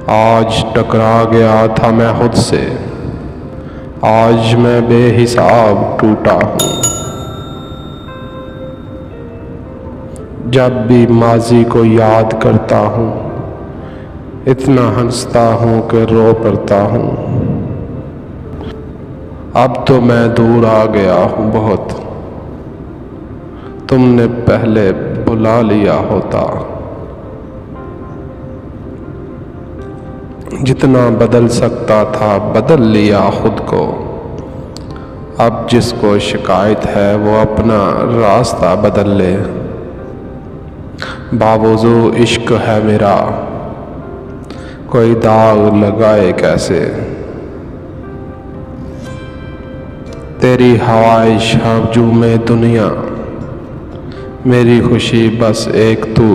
आज टकरा गया था मैं खुद से, आज मैं बेहिसाब टूटा हूँ। जब भी माजी को याद करता हूँ, इतना हंसता हूँ कि रो पड़ता हूँ। अब तो मैं दूर आ गया हूँ बहुत, तुमने पहले बुला लिया होता। जितना बदल सकता था बदल लिया खुद को, अब जिसको शिकायत है वो अपना रास्ता बदल ले। बावजू इश्क है मेरा, कोई दाग लगाए कैसे। तेरी हवाइश हजूम दुनिया, मेरी खुशी बस एक तू।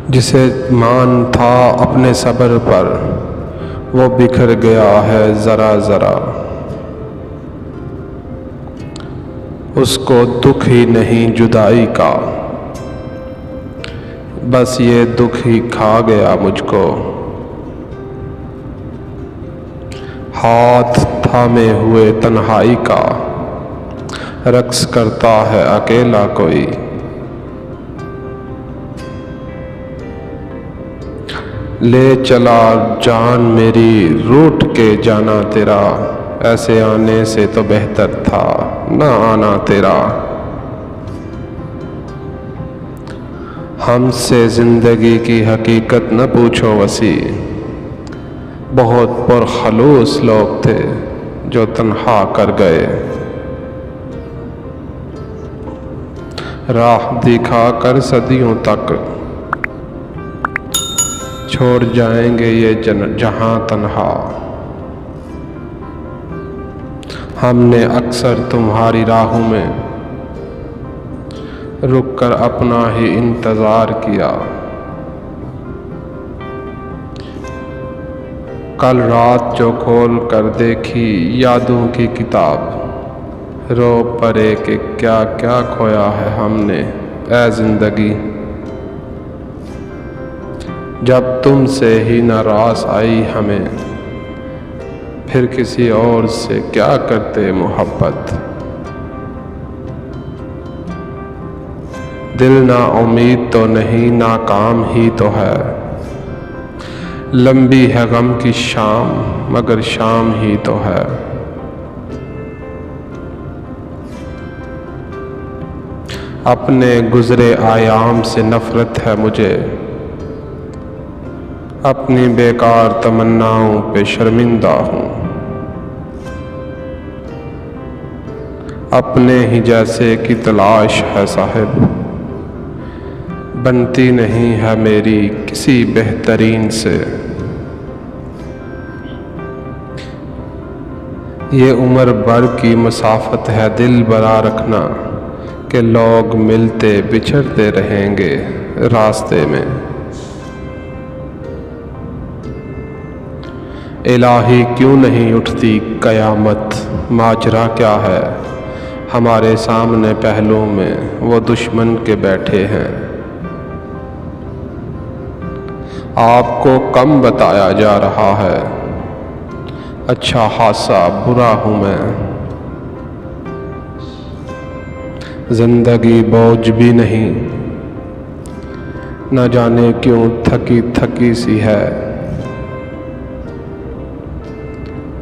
जिसे मान था अपने सब्र पर, वो बिखर गया है ज़रा ज़रा। उसको दुख ही नहीं जुदाई का, बस ये दुख ही खा गया मुझको। हाथ थामे हुए तन्हाई का, रक्स करता है अकेला कोई। ले चला जान मेरी रूठ के जाना तेरा, ऐसे आने से तो बेहतर था ना आना तेरा। हमसे ज़िंदगी की हकीकत न पूछो वसी, बहुत पुरखलूस लोग थे जो तन्हा कर गए। राह दिखा कर सदियों तक छोड़ जाएंगे ये जहां तन्हा। हमने अक्सर तुम्हारी राहों में रुक कर अपना ही इंतज़ार किया। कल रात जो खोल कर देखी यादों की किताब, रो पड़े कि क्या क्या खोया है हमने ऐ ज़िंदगी। जब तुमसे ही नाराज़ आई हमें, फिर किसी और से क्या करते मोहब्बत। दिल ना उम्मीद तो नहीं, नाकाम ही तो है। लंबी है गम की शाम, मगर शाम ही तो है। अपने गुज़रे आयाम से नफ़रत है मुझे, अपनी बेकार तमन्नाओं पे शर्मिंदा हूँ। अपने ही जैसे की तलाश है साहिब, बनती नहीं है मेरी किसी बेहतरीन से। ये उम्र भर की मसाफत है दिल बरा रखना, कि लोग मिलते बिछड़ते रहेंगे रास्ते में। इलाही क्यों नहीं उठती कयामत, माजरा क्या है हमारे सामने पहलुओं में वो दुश्मन के बैठे हैं। आपको कम बताया जा रहा है, अच्छा खासा बुरा हूँ मैं। जिंदगी बोझ भी नहीं, न जाने क्यों थकी थकी सी है।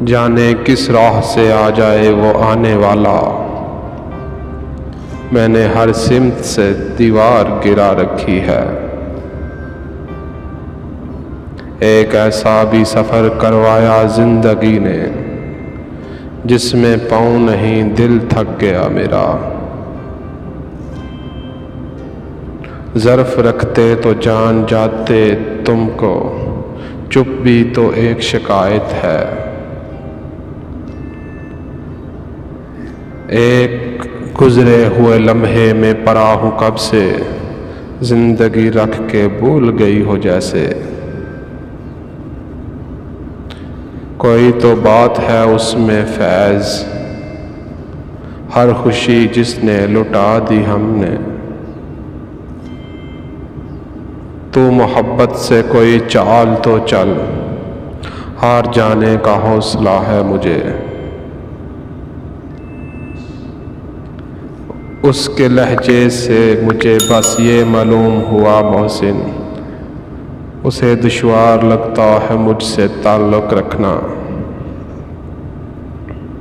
जाने किस राह से आ जाए वो आने वाला, मैंने हर सिमत से दीवार गिरा रखी है। एक ऐसा भी सफ़र करवाया ज़िंदगी ने, जिसमें पाँव नहीं दिल थक गया मेरा। ज़र्फ़ रखते तो जान जाते तुमको, चुप भी तो एक शिकायत है। एक गुज़रे हुए लम्हे में पड़ा हूँ कब से, ज़िंदगी रख के भूल गई हो जैसे। कोई तो बात है उसमें फैज़, हर खुशी जिसने लुटा दी हमने। तू मोहब्बत से कोई चाल तो चल, हार जाने का हौसला है मुझे। उसके लहजे से मुझे बस ये मालूम हुआ मोहसिन, उसे दुश्वार लगता है मुझसे ताल्लुक़ रखना।